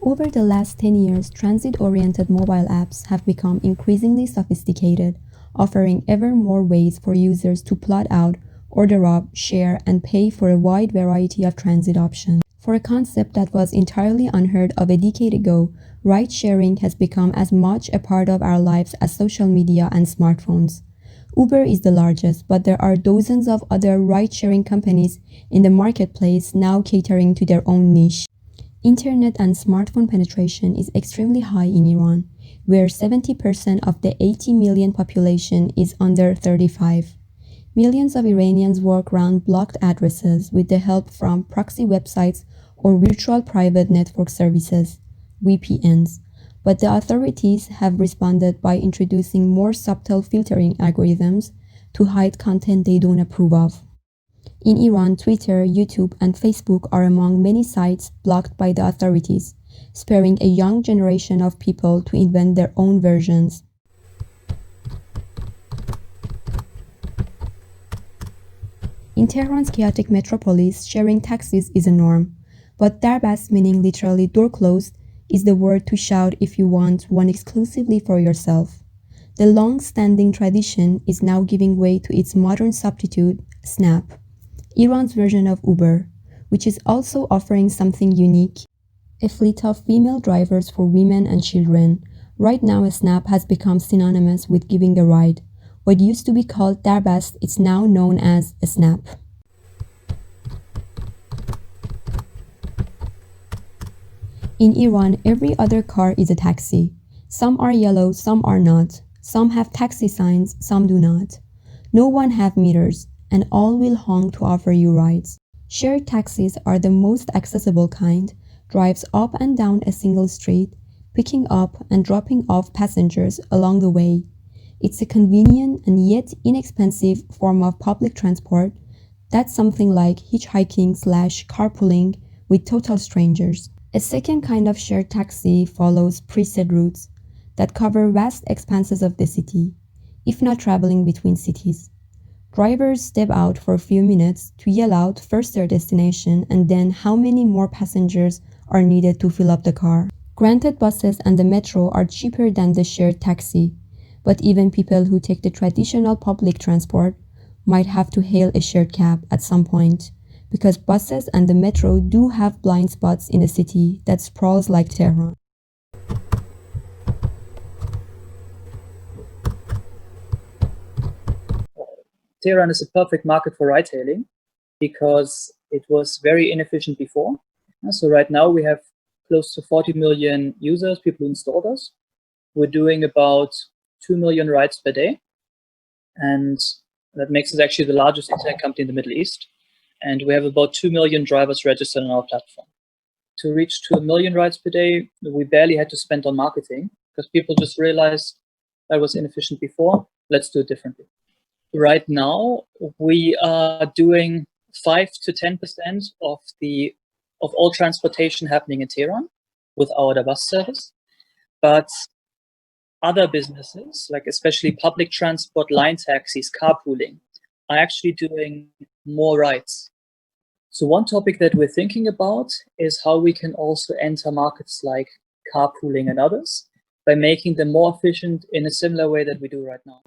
Over the last 10 years, transit-oriented mobile apps have become increasingly sophisticated, offering ever more ways for users to plot out, order up, share, and pay for a wide variety of transit options. For a concept that was entirely unheard of a decade ago, ride-sharing has become as much a part of our lives as social media and smartphones. Uber is the largest, but there are dozens of other ride-sharing companies in the marketplace now catering to their own niche. Internet and smartphone penetration is extremely high in Iran, where 70% of the 80 million population is under 35. Millions of Iranians work around blocked addresses with the help from proxy websites or virtual private network services, VPNs, but the authorities have responded by introducing more subtle filtering algorithms to hide content they don't approve of. In Iran, Twitter, YouTube, and Facebook are among many sites blocked by the authorities, sparing a young generation of people to invent their own versions. In Tehran's chaotic metropolis, sharing taxis is a norm, but darbast, meaning literally door closed, is the word to shout if you want one exclusively for yourself. The long-standing tradition is now giving way to its modern substitute, Snap, Iran's version of Uber, which is also offering something unique, a fleet of female drivers for women and children. Right now, a Snap has become synonymous with giving a ride. What used to be called Darbast is now known as a Snap. In Iran, every other car is a taxi. Some are yellow, some are not. Some have taxi signs, some do not. No one have meters, and all will honk to offer you rides. Shared taxis are the most accessible kind, drives up and down a single street, picking up and dropping off passengers along the way. It's a convenient and yet inexpensive form of public transport that's something like hitchhiking/carpooling with total strangers. A second kind of shared taxi follows preset routes that cover vast expanses of the city, if not traveling between cities. Drivers step out for a few minutes to yell out first their destination and then how many more passengers are needed to fill up the car. Granted, buses and the metro are cheaper than the shared taxi, but even people who take the traditional public transport might have to hail a shared cab at some point, because buses and the metro do have blind spots in a city that sprawls like Tehran. Tehran is a perfect market for ride-hailing because it was very inefficient before. So right now we have close to 40 million users, people who installed us. We're doing about 2 million rides per day. And that makes us actually the largest internet company in the Middle East. And we have about 2 million drivers registered on our platform. To reach 2 million rides per day, we barely had to spend on marketing because people just realized that was inefficient before. Let's do it differently. Right now, we are doing 5 to 10% of all transportation happening in Tehran with our bus service. But other businesses, like especially public transport, line taxis, carpooling, are actually doing more rides. So one topic that we're thinking about is how we can also enter markets like carpooling and others by making them more efficient in a similar way that we do right now.